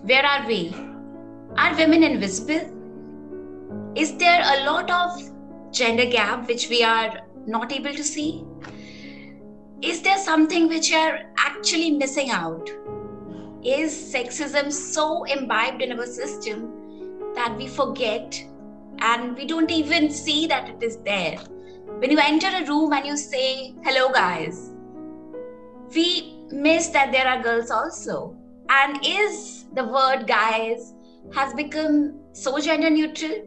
Where are we? Are women invisible? Is there a lot of gender gap which we are not able to see? Is there something which we are actually missing out? Is sexism so imbibed in our system that we forget and we don't even see that it is there? When you enter a room and you say, "Hello, guys," we miss that there are girls also. And is the word guys has become so gender neutral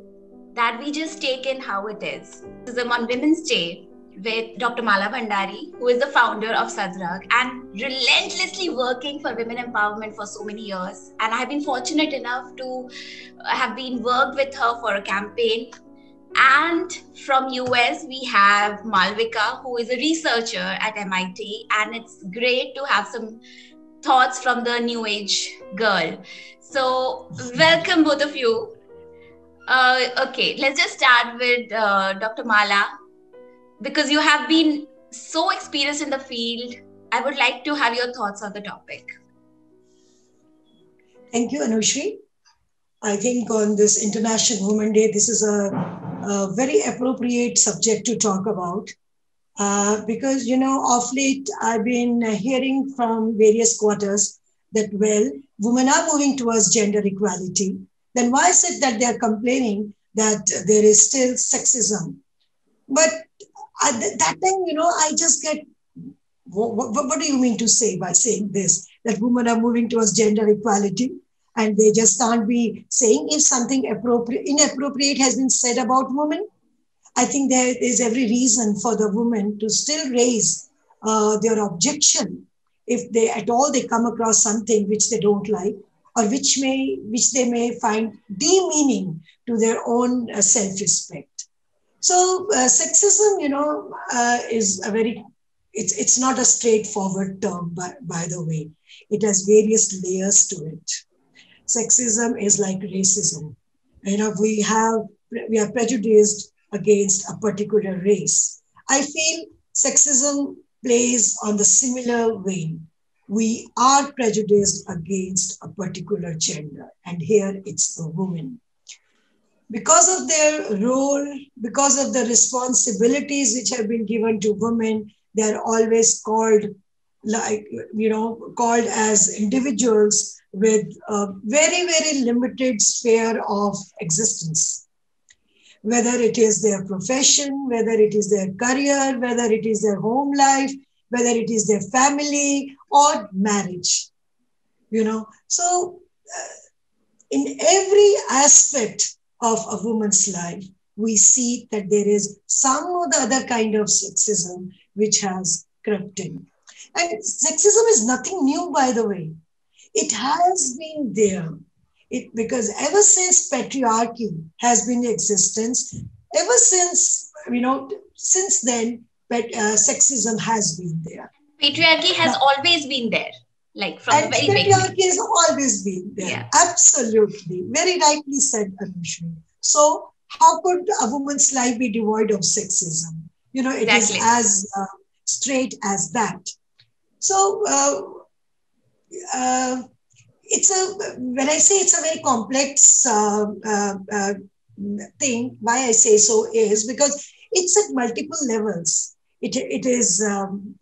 that we just take in how it is. Sexism on Women's Day with Dr. Mala Bhandari, who is the founder of SADRAG and relentlessly working for women empowerment for so many years. And I have been fortunate enough to have been worked with her for a campaign. And from US, we have Malvika, who is a researcher at MIT. And it's great to have some thoughts from the new age girl. So welcome both of you. Okay, let's just start with Dr. Mala. Because you have been so experienced in the field, I would like to have your thoughts on the topic. Thank you, Anushri. I think on this International Women's Day, this is a very appropriate subject to talk about. Because, of late, I've been hearing from various quarters that, well, women are moving towards gender equality. Then why is it that they're complaining that there is still sexism? But at that time, I just get, what do you mean to say by saying this? That women are moving towards gender equality and they just can't be saying if something inappropriate has been said about women? I think there is every reason for the women to still raise their objection if they at all they come across something which they don't like or which they may find demeaning to their own self-respect. So sexism, is a very it's not a straightforward term, by the way. It has various layers to it. Sexism is like racism. We are prejudiced against a particular race. I feel sexism plays on the similar vein. We are prejudiced against a particular gender, and here it's the woman. Because of their role, because of the responsibilities which have been given to women, they're always called as individuals with a very, very limited sphere of existence. Whether it is their profession, whether it is their career, whether it is their home life, whether it is their family or marriage. So in every aspect of a woman's life, we see that there is some or the other kind of sexism which has crept in. And sexism is nothing new, by the way. It has been there. Because ever since patriarchy has been in existence, ever since, since then, sexism has been there. Patriarchy has always been there, like from the very beginning. Patriarchy has always been there. Yeah. Absolutely. Very rightly said, Anushri. So how could a woman's life be devoid of sexism? It exactly. Is as straight as that. So when I say it's a very complex thing, why I say so is because it's at multiple levels. It is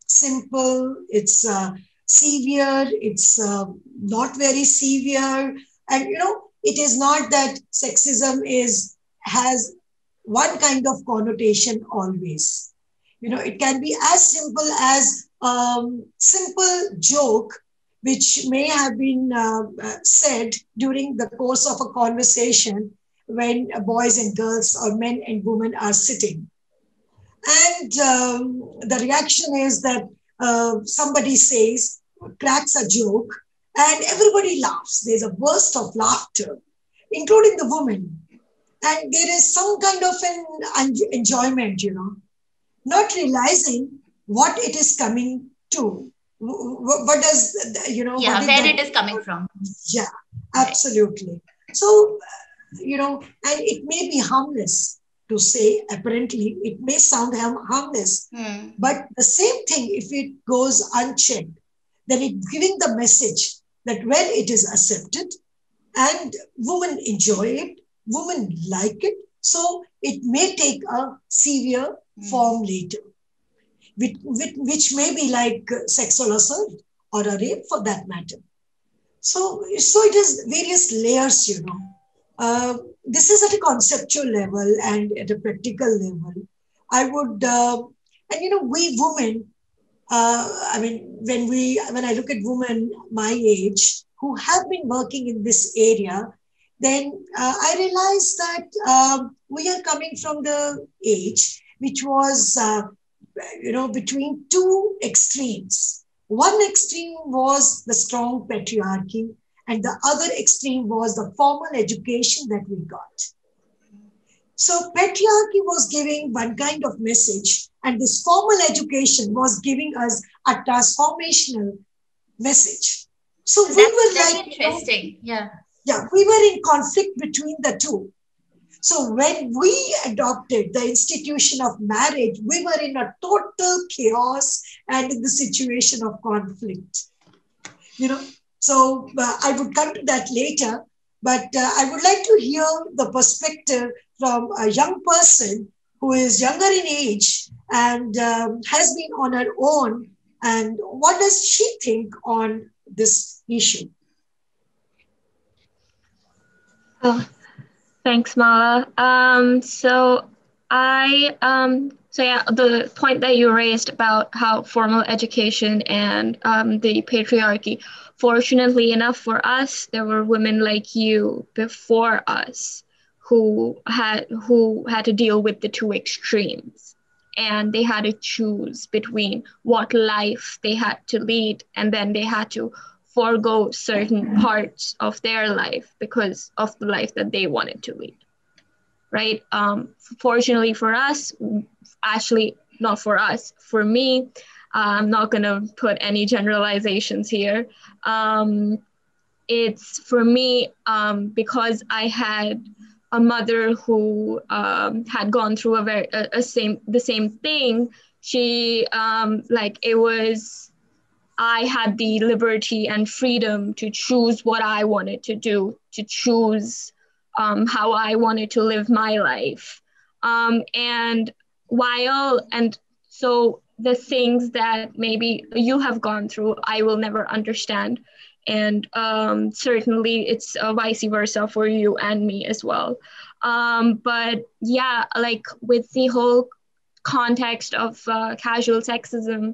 simple, it's severe, it's not very severe. And, it is not that sexism has one kind of connotation always. It can be as simple as simple joke which may have been said during the course of a conversation when boys and girls or men and women are sitting. And the reaction is that somebody cracks a joke, and everybody laughs. There's a burst of laughter, including the woman. And there is some kind of an enjoyment, not realizing what it is coming to. What does, where it is coming from. Yeah, absolutely. So, and it may be harmless to say, apparently, it may sound harmless, but the same thing, if it goes unchecked, then it's giving the message that when it is accepted, and women enjoy it, women like it. So it may take a severe form later, which may be like sexual assault or a rape for that matter. So it has various layers, you know. This is at a conceptual level and at a practical level. I would, and you know, we women, I mean, when I look at women my age who have been working in this area, then I realize that we are coming from the age which was, between two extremes. One extreme was the strong patriarchy, and the other extreme was the formal education that we got. So patriarchy was giving one kind of message, and this formal education was giving us a transformational message. So we That's were very like, interesting. Yeah. yeah, we were in conflict between the two. So when we adopted the institution of marriage, we were in a total chaos and in the situation of conflict. You know, so I would come to that later, but I would like to hear the perspective from a young person who is younger in age and has been on her own. And what does she think on this issue? Oh, thanks, Mala. So yeah, the point that you raised about how formal education and the patriarchy, fortunately enough for us, there were women like you before us who had to deal with the two extremes, and they had to choose between what life they had to lead, and then they had to forego certain parts of their life because of the life that they wanted to lead, right? Fortunately for us, actually not for us, for me, I'm not going to put any generalizations here. It's for me, because I had a mother who had gone through the same thing. She I had the liberty and freedom to choose what I wanted to do, to choose how I wanted to live my life. And so the things that maybe you have gone through, I will never understand. And certainly it's vice versa for you and me as well. But yeah, like with the whole context of casual sexism,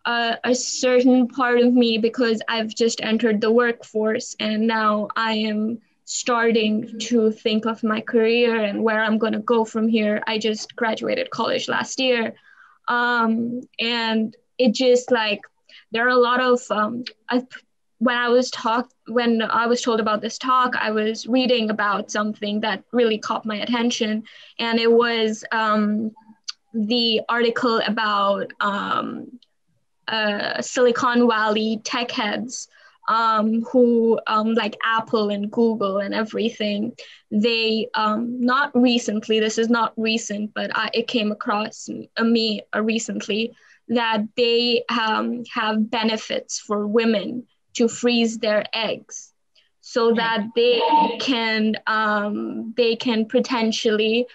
a certain part of me, because I've just entered the workforce and now I am starting to think of my career and where I'm going to go from here. I just graduated college last year. And it just like, there are a lot of, when I was told about this talk, I was reading about something that really caught my attention. And it was the article about Silicon Valley tech heads who like Apple and Google and everything. They not recently, this is not recent, but it came across me recently, that they have benefits for women to freeze their eggs so that they can potentially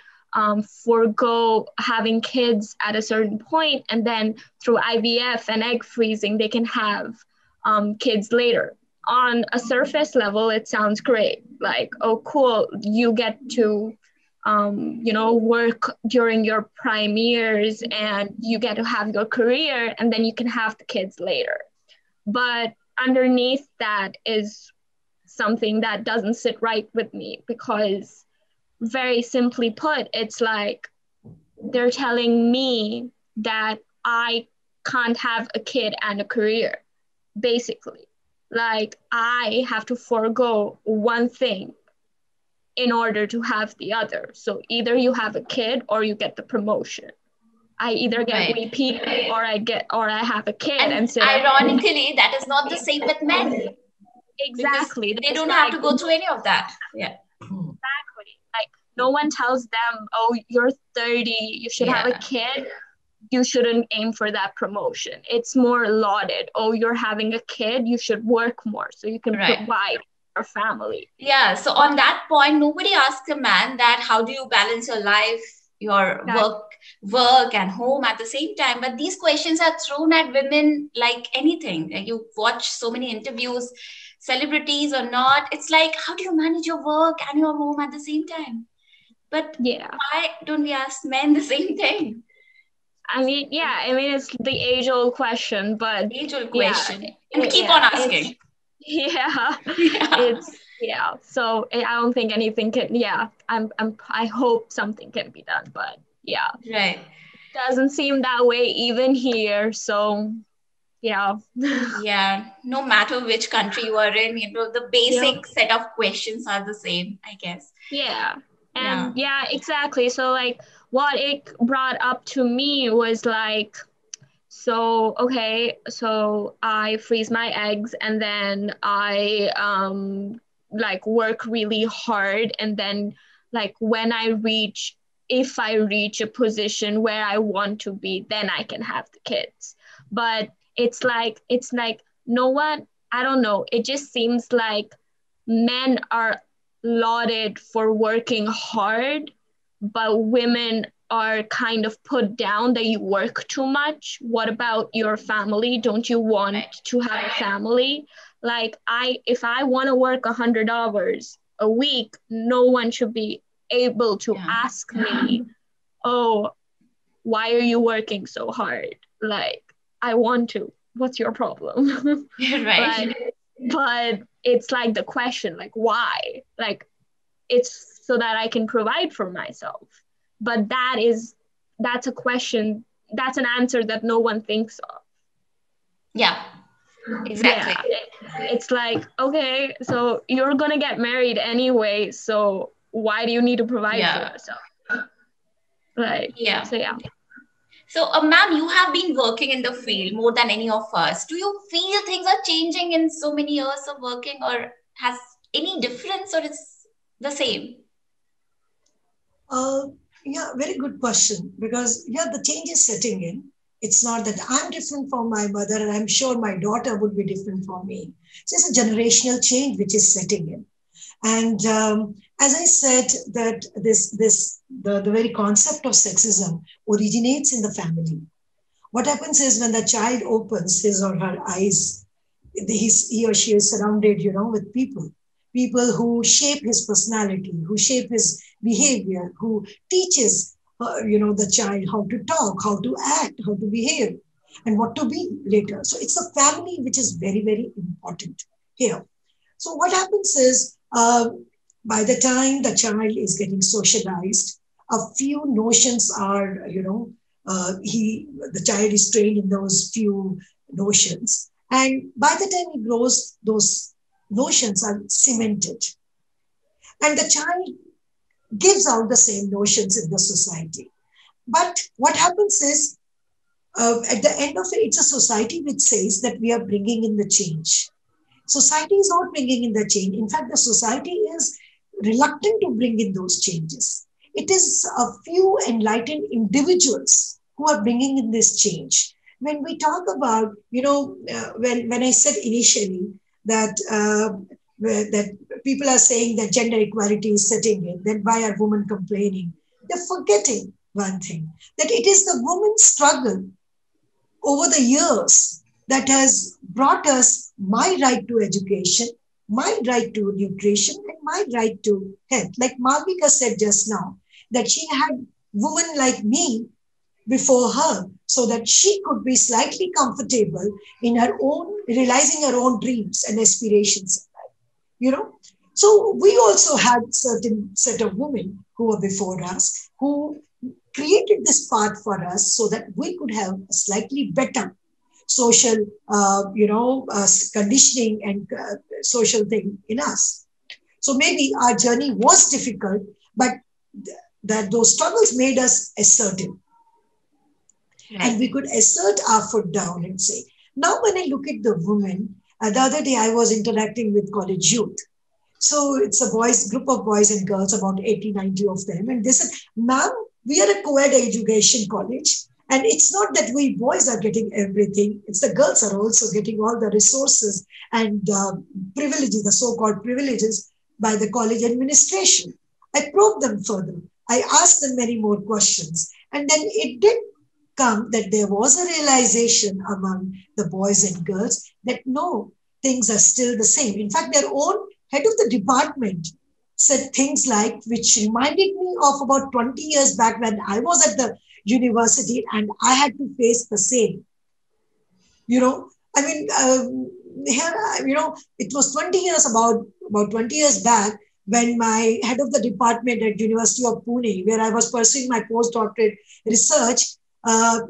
forego having kids at a certain point, and then through IVF and egg freezing, they can have kids later. On a surface level, it sounds great. Like, oh, cool, you get to, work during your prime years and you get to have your career, and then you can have the kids later. But underneath that is something that doesn't sit right with me, because very simply put, it's like they're telling me that I can't have a kid and a career, basically. Like, I have to forego one thing in order to have the other. So either you have a kid or you get the promotion. I either get repeated or I have a kid. And ironically, that is not the same with men. Exactly. They don't have to go through any of that. Yeah. Exactly. Like, no one tells them, oh, you're 30, you should have a kid. You shouldn't aim for that promotion. It's more lauded. Oh, you're having a kid, you should work more so you can provide. our family. Yeah. So on that point, nobody asks a man that how do you balance your life, your work and home at the same time. But these questions are thrown at women like anything. Like you watch so many interviews, celebrities or not. It's like, how do you manage your work and your home at the same time? But why don't we ask men the same thing? I mean, it's the age-old question, but age-old question, and keep on asking. So I don't think anything can. I hope something can be done, but right. Doesn't seem that way even here. So yeah. No matter which country you are in, the basic set of questions are the same, I guess. And exactly. So like what it brought up to me was like, so I freeze my eggs and then I like work really hard, and then like if I reach a position where I want to be, then I can have the kids. But it's like no one, I don't know, it just seems like men are lauded for working hard, but women are kind of put down that you work too much. What about your family? Don't you want to have a family? Like if I want to work 100 hours a week, no one should be able to ask me, oh, why are you working so hard? Like, I want to. What's your problem? Right. But it's like the question, like, why? Like, it's so that I can provide for myself. But that's a question, that's an answer that no one thinks of. Yeah, exactly. It's like, okay, so you're gonna get married anyway, so why do you need to provide for yourself? So, ma'am, you have been working in the field more than any of us. Do you feel things are changing in so many years of working, or has any difference, or it's the same? Very good question. Because the change is setting in. It's not that I'm different from my mother, and I'm sure my daughter would be different from me. So it's a generational change which is setting in. And as I said, that the very concept of sexism originates in the family. What happens is when the child opens his or her eyes, he or she is surrounded, with people who shape his personality, who shape his behavior, who teaches, the child how to talk, how to act, how to behave, and what to be later. So it's the family which is very, very important here. So what happens is, by the time the child is getting socialized, a few notions are, the child is trained in those few notions. And by the time he grows, those notions are cemented. And the child gives out the same notions in the society. But what happens is, at the end of it, it's a society which says that we are bringing in the change. Society is not bringing in the change. In fact, the society is reluctant to bring in those changes. It is a few enlightened individuals who are bringing in this change. When we talk about, when I said initially that that people are saying that gender equality is setting in, then why are women complaining? They're forgetting one thing, that it is the women's struggle over the years that has brought us my right to education, my right to nutrition, and my right to health. Like Malvika said just now, that she had women like me before her so that she could be slightly comfortable in her own, realizing her own dreams and aspirations in life, So we also had certain set of women who were before us who created this path for us so that we could have a slightly better social, conditioning and social thing in us. So maybe our journey was difficult, but that those struggles made us assertive. Right. And we could assert our foot down and say, now when I look at the women, the other day I was interacting with college youth. So it's a group of boys and girls, about 80, 90 of them. And they said, ma'am, we are a co-ed education college. And it's not that we boys are getting everything, it's the girls are also getting all the resources and privileges, the so-called privileges by the college administration. I probed them further. I asked them many more questions. And then it did come that there was a realization among the boys and girls that no, things are still the same. In fact, their own head of the department said things like, which reminded me of about 20 years back when I was at the university and I had to face the same. You know, I mean, here, it was 20 years, about 20 years back when my head of the department at University of Pune, where I was pursuing my postdoctorate research,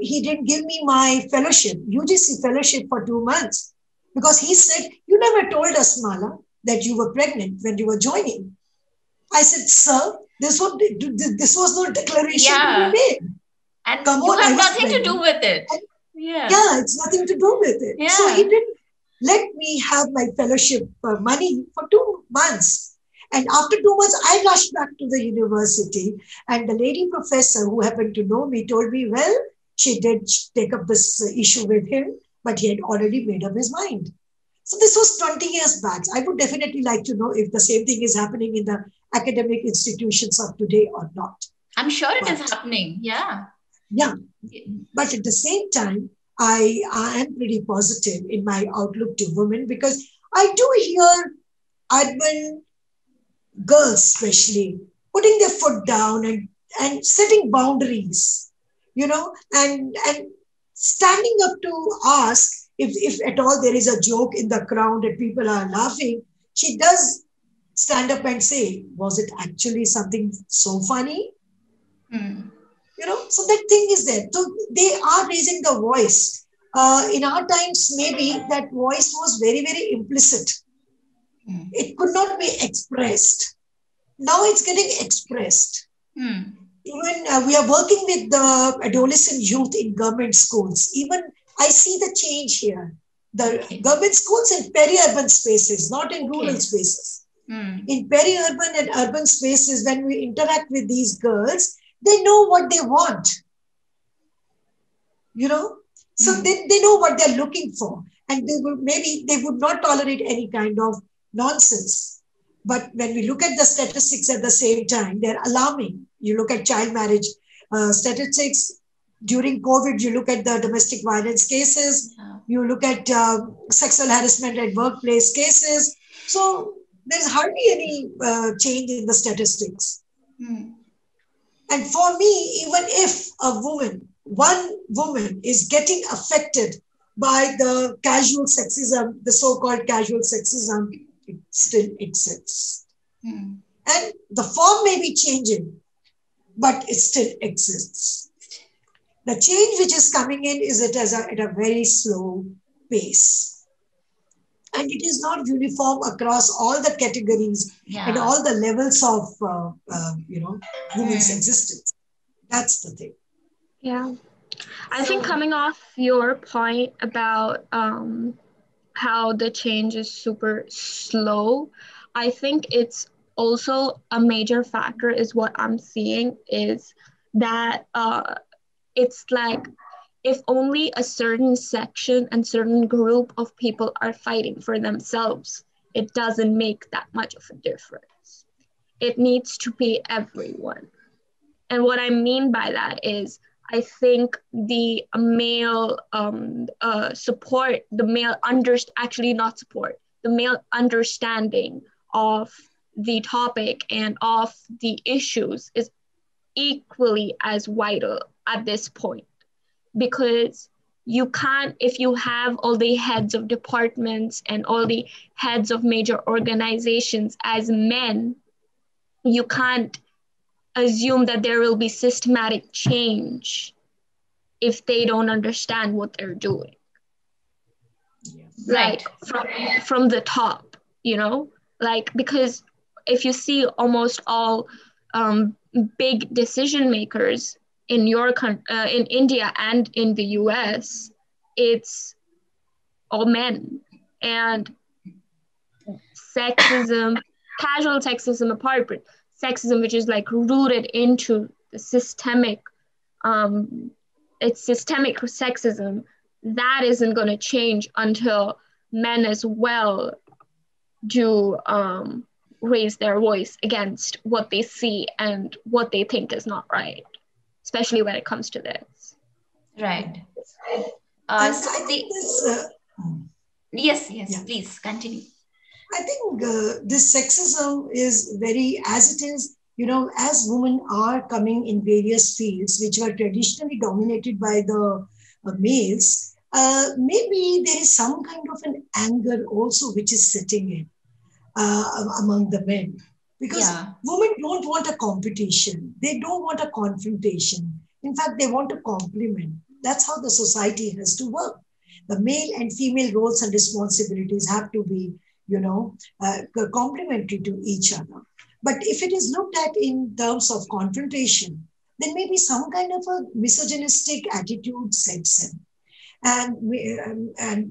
he didn't give me my fellowship, UGC fellowship for 2 months because he said, you never told us, Mala, that you were pregnant when you were joining. I said, sir, this was no declaration to be made. And come you have nothing to do with it. Yeah, it's nothing to do with it. Yeah. So he didn't let me have my fellowship money for 2 months. And after 2 months, I rushed back to the university. And the lady professor who happened to know me told me, well, she did take up this issue with him, but he had already made up his mind. So this was 20 years back. I would definitely like to know if the same thing is happening in the academic institutions of today or not. I'm sure it is happening. Yeah. Yeah. But at the same time, I am pretty positive in my outlook to women because I do hear urban girls especially putting their foot down and setting boundaries, and standing up to ask if at all there is a joke in the crowd and people are laughing. She does stand up and say, was it actually something so funny? So that thing is there. So they are raising the voice. In our times, maybe that voice was very, very implicit. It could not be expressed. Now it's getting expressed. Even we are working with the adolescent youth in government schools. Even I see the change here. The government schools in peri-urban spaces, not in rural spaces. In peri-urban and urban spaces, when we interact with these girls, they know what they want. So they know what they're looking for. And they would not tolerate any kind of nonsense. But when we look at the statistics at the same time, they're alarming. You look at child marriage statistics. During COVID, you look at the domestic violence cases. You look at sexual harassment at workplace cases. So there's hardly any change in the statistics. And for me, even if one woman is getting affected by the casual sexism, the so-called casual sexism, it still exists. And the form may be changing, but it still exists. The change which is coming in is at a very slow pace. And it is not uniform across all the categories and all the levels of, women's existence. That's the thing. Yeah. I think coming off your point about how the change is super slow, I think it's also a major factor is what I'm seeing is that it's like if only a certain section and certain group of people are fighting for themselves, it doesn't make that much of a difference. It needs to be everyone. And what I mean by that is, I think the male support, the male the male understanding of the topic and of the issues is equally as vital at this point. Because you can't, if you have all the heads of departments and all the heads of major organizations as men, you can't assume that there will be systematic change if they don't understand what they're doing. Like from the top, because if you see almost all big decision makers in in India and in the US, it's all men. And sexism, casual sexism apart, but sexism which is like rooted into the systemic it's systemic sexism, that isn't going to change until men as well do raise their voice against what they see and what they think is not right, especially when it comes to this. Right. And So I think this. yes, Yeah. please continue. I think this sexism is very, as it is, as women are coming in various fields which were traditionally dominated by the males, maybe there is some kind of an anger also which is sitting in among the men. Because women don't want a competition. They don't want a confrontation. In fact, they want a compliment. That's how the society has to work. The male and female roles and responsibilities have to be, complementary to each other. But if it is looked at in terms of confrontation, then maybe some kind of a misogynistic attitude sets in. And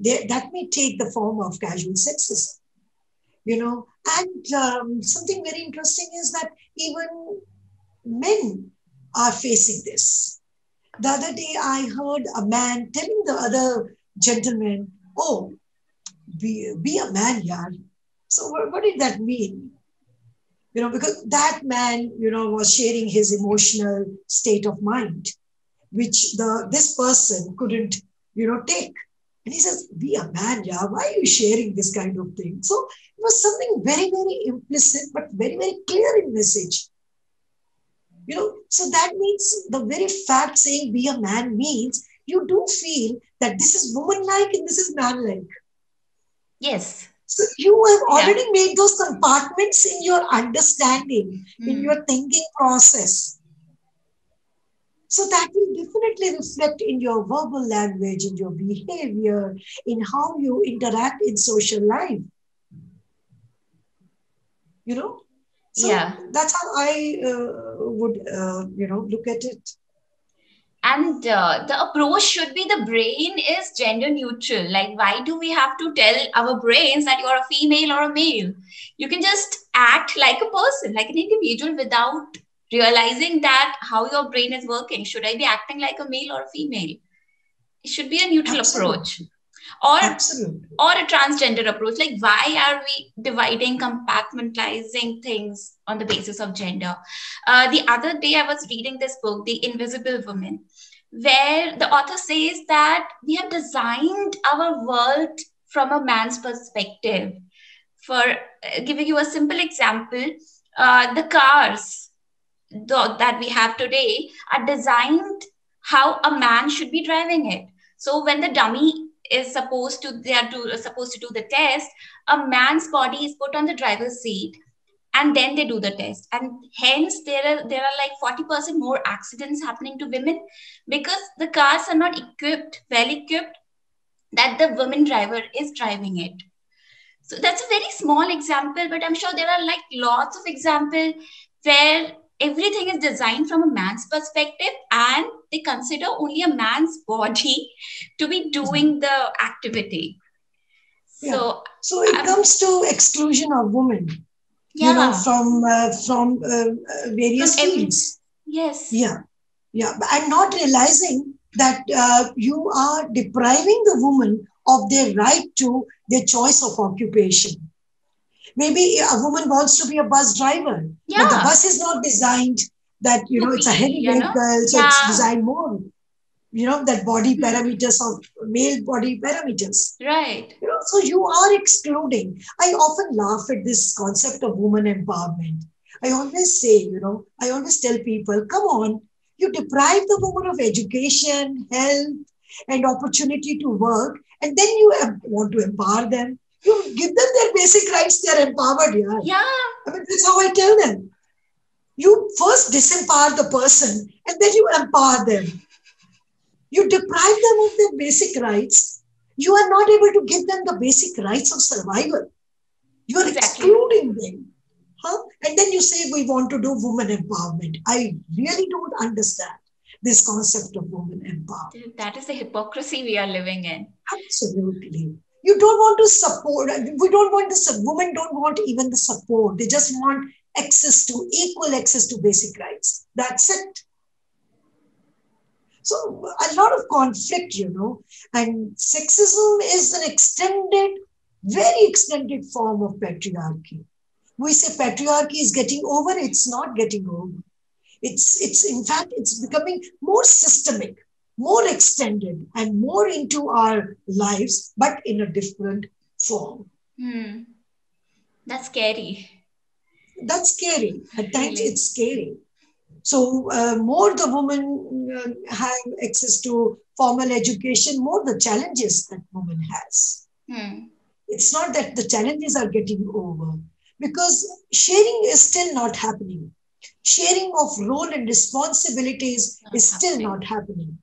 that may take the form of casual sexism. And something very interesting is that even men are facing this. The other day, I heard a man telling the other gentleman, "Oh, be a man, yaar." So what did that mean? Because that man, was sharing his emotional state of mind, which this person couldn't, take. And he says, "Be a man, yeah. Why are you sharing this kind of thing?" So it was something very, very implicit, but very, very clear in message. So that means the very fact saying be a man means you do feel that this is woman-like and this is man-like. Yes. So you have already made those compartments in your understanding, in your thinking process. So that will definitely reflect in your verbal language, in your behavior, in how you interact in social life. So that's how I would, look at it. And the approach should be the brain is gender neutral. Like, why do we have to tell our brains that you're a female or a male? You can just act like a person, like an individual, without realizing that how your brain is working. Should I be acting like a male or a female? It should be a neutral approach. Or a transgender approach. Like, why are we dividing, compartmentalizing things on the basis of gender? The other day I was reading this book, The Invisible Woman, where the author says that we have designed our world from a man's perspective. For giving you a simple example, the cars that we have today are designed how a man should be driving it. So when the dummy is supposed to do the test, a man's body is put on the driver's seat, and then they do the test, and hence there are like 40% more accidents happening to women, because the cars are not well equipped that the woman driver is driving it. So that's a very small example, but I'm sure there are like lots of examples where everything is designed from a man's perspective, and they consider only a man's body to be doing the activity. So it comes to exclusion of women, from various fields. Yes. Yeah. And not realizing that you are depriving the woman of their right to their choice of occupation. Maybe a woman wants to be a bus driver, but the bus is not designed that, it's a heavy vehicle, so it's designed more, that body parameters of male body parameters. Right. So you are excluding. I often laugh at this concept of woman empowerment. I always say, I always tell people, come on, you deprive the woman of education, health, and opportunity to work, and then you want to empower them. You give them their basic rights, they're empowered. Yeah. I mean, that's how I tell them. You first disempower the person, and then you empower them. You deprive them of their basic rights. You are not able to give them the basic rights of survival. You are excluding them. And then you say, we want to do women empowerment. I really don't understand this concept of women empowerment. That is the hypocrisy we are living in. Absolutely. You don't want to support. We don't want women don't want even the support. They just want equal access to basic rights. That's it. So a lot of conflict, and sexism is an very extended form of patriarchy. We say patriarchy is getting over, it's not getting over. It's in fact, it's becoming more systemic, more extended, and more into our lives, but in a different form. That's scary. That's scary. At times, Really? it's scary. So, more the women have access to formal education, more the challenges that women has. It's not that the challenges are getting over, because sharing is still not happening. Sharing of role and responsibilities is still not happening.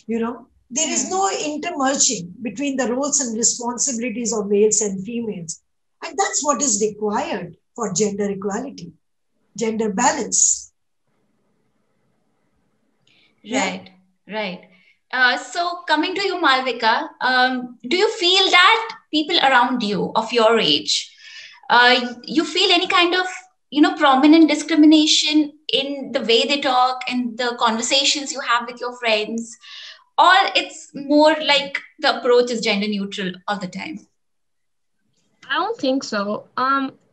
There is no intermerging between the roles and responsibilities of males and females. And that's what is required for gender equality, gender balance. Right, right. So coming to you, Malvika, do you feel that people around you of your age, you feel any kind of, prominent discrimination in the way they talk and the conversations you have with your friends? Or it's more like the approach is gender neutral all the time? I don't think so.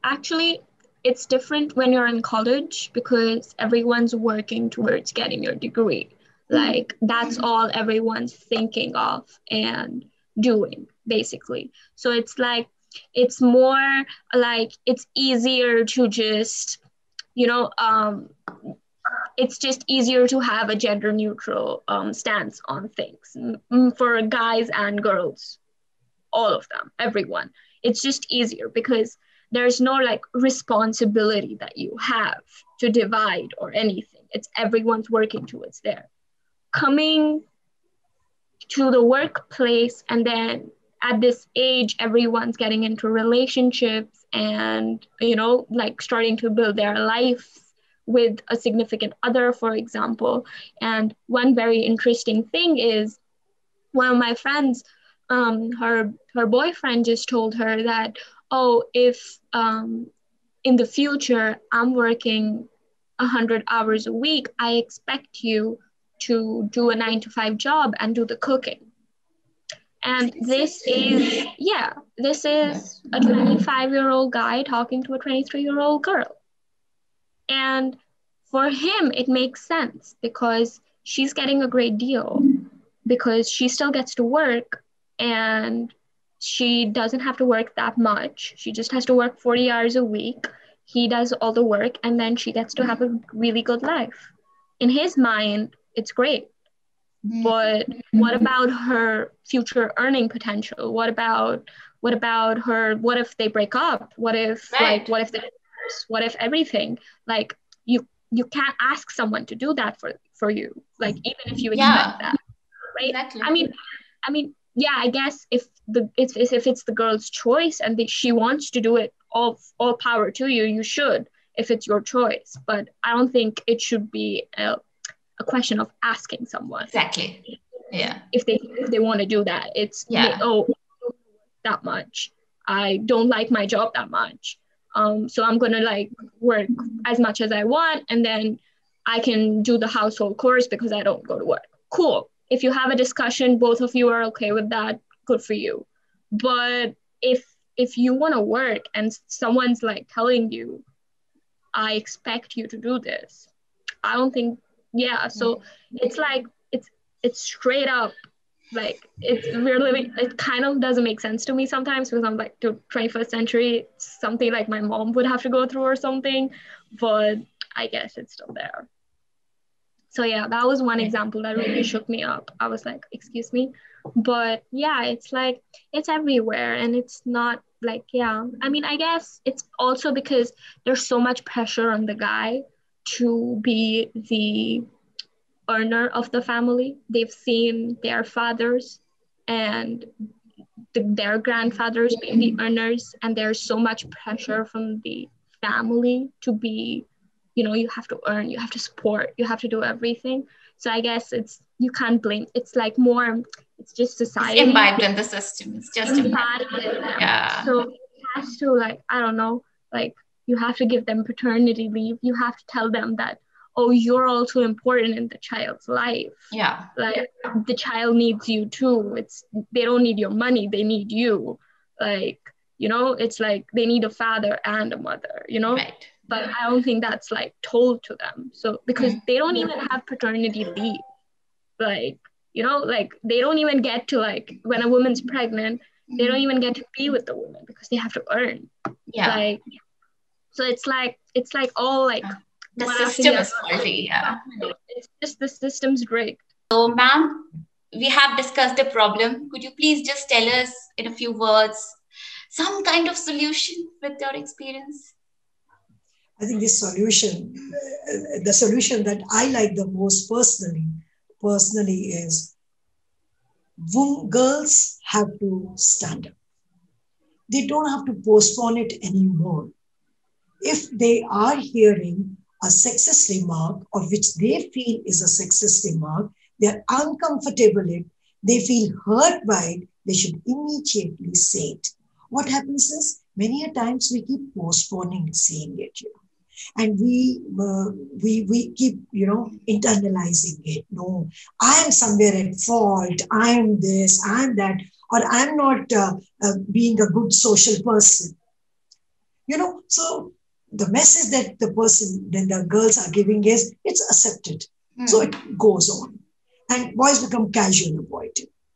Actually, it's different when you're in college because everyone's working towards getting your degree. Like that's all everyone's thinking of and doing, basically. So it's more like it's easier to just, it's just easier to have a gender neutral stance on things for guys and girls, all of them, everyone. It's just easier because there's no like responsibility that you have to divide or anything. It's everyone's working towards there. Coming to the workplace, and then at this age, everyone's getting into relationships and, like starting to build their life with a significant other, for example. And one very interesting thing is one of my friends, her boyfriend just told her that, oh, if in the future I'm working 100 hours a week, I expect you to do a 9-to-5 job and do the cooking. And this is a 25-year-old guy talking to a 23-year-old girl. And for him, it makes sense because she's getting a great deal because she still gets to work and she doesn't have to work that much. She just has to work 40 hours a week. He does all the work and then she gets to have a really good life. In his mind, it's great. But what about her future earning potential? What about her? What if they break up? What if what if they divorce? What if everything? Like you can't ask someone to do that for you. Like even if you expect that, right? Exactly. I mean, yeah, I guess if it's the girl's choice and she wants to do it, all power to you. You should, if it's your choice. But I don't think it should be a question of asking someone. Exactly. Yeah. If they want to do that, it's that much. I don't like my job that much. So I'm gonna like work as much as I want, and then I can do the household chores because I don't go to work. Cool. If you have a discussion, both of you are okay with that, good for you. But if you want to work and someone's like telling you, I expect you to do this, I don't think. So it's like it's straight up like it kind of doesn't make sense to me sometimes because I'm like, the 21st century, something like my mom would have to go through or something, but I guess it's still there. So yeah, that was one example that really shook me up. I was like, excuse me. But yeah, it's like it's everywhere and it's not like, I mean, I guess it's also because there's so much pressure on the guy to be the earner of the family. They've seen their fathers and their grandfathers being the earners, and there's so much pressure from the family to be, you have to earn, you have to support, you have to do everything. So I guess you can't blame. It's like more, it's just society. It's imbibed in the system. It's just imbibed. Yeah. So it has to, like, I don't know, like you have to give them paternity leave. You have to tell them that, oh, you're also important in the child's life. Yeah. Like the child needs you too. They don't need your money, they need you. Like, it's like they need a father and a mother, Right. But I don't think that's like told to them. So because they don't even have paternity leave. Like, like they don't even get to, like, when a woman's pregnant, they don't even get to be with the woman because they have to earn. Yeah. Like, so it's like all like the system is faulty. Yeah. It's just the system's rigged. So, ma'am, we have discussed the problem. Could you please just tell us in a few words some kind of solution with your experience? I think the solution that I like the most personally is girls have to stand up. They don't have to postpone it anymore. If they are hearing a sexist remark, of which they feel is a sexist remark, they're uncomfortable with it, they feel hurt by it, they should immediately say it. What happens is, many a times we keep postponing saying it, and we keep, internalizing it. No, I am somewhere at fault. I am this, I am that, or I'm not being a good social person. So the message that the girls are giving is, it's accepted. So it goes on. And boys become casual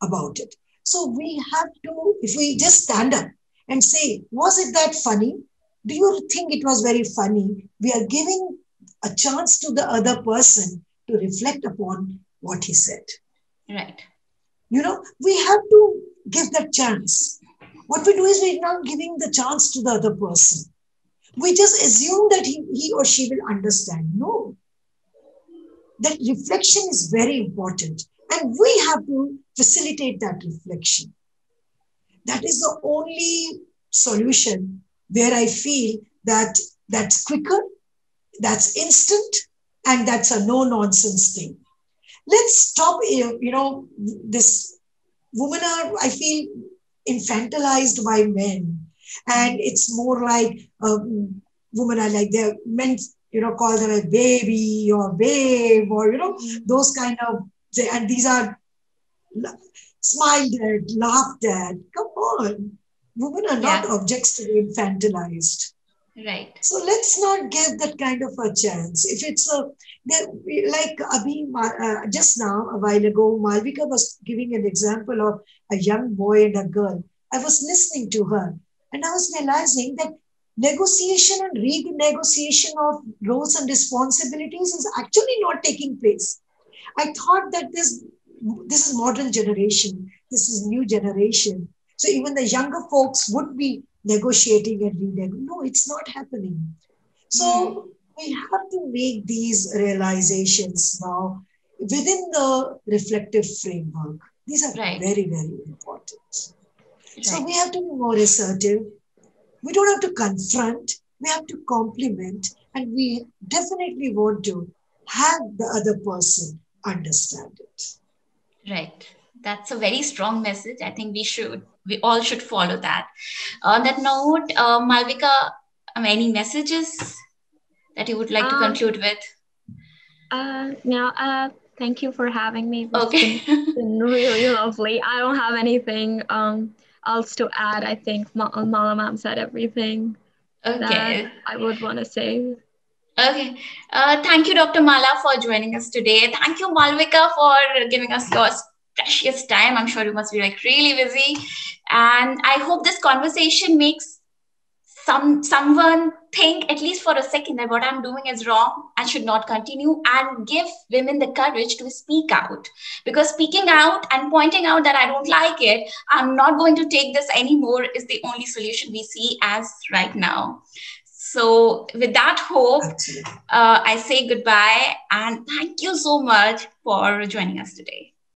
about it. So we have to, if we just stand up and say, was it that funny? Do you think it was very funny? We are giving a chance to the other person to reflect upon what he said. Right. We have to give that chance. What we do is, we're not giving the chance to the other person. We just assume that he or she will understand. No. That reflection is very important. And we have to facilitate that reflection. That is the only solution where I feel that that's quicker, that's instant, and that's a no-nonsense thing. Let's stop, this women are, I feel, infantilized by men. And it's more like women are like, their men, call them a baby or babe, or, those kind of, and these are smiled at, laughed at. Come on. Women are not objects to be infantilized. Right. So let's not give that kind of a chance. If it's like Abhi, just now, a while ago, Malvika was giving an example of a young boy and a girl. I was listening to her, and I was realizing that negotiation and renegotiation of roles and responsibilities is actually not taking place. I thought that this is modern generation, this is new generation. So even the younger folks would be negotiating and renegotiating. No, it's not happening. So we have to make these realizations now within the reflective framework. These are very, very important. Right. So we have to be more assertive. We don't have to confront. We have to compliment. And we definitely want to have the other person understand it. Right. That's a very strong message. I think we all should follow that. On that note, Malvika, any messages that you would like to conclude with? Thank you for having me. It's been really lovely. I don't have anything else to add. I think Mala Ma'am said everything that I would want to say. Okay. Thank you, Dr. Mala, for joining us today. Thank you, Malvika, for giving us your precious time. I'm sure you must be like really busy. And I hope this conversation makes someone think, at least for a second, that what I'm doing is wrong and should not continue, and give women the courage to speak out. Because speaking out and pointing out that I don't like it, I'm not going to take this anymore, is the only solution we see as right now. So with that hope, I say goodbye and thank you so much for joining us today.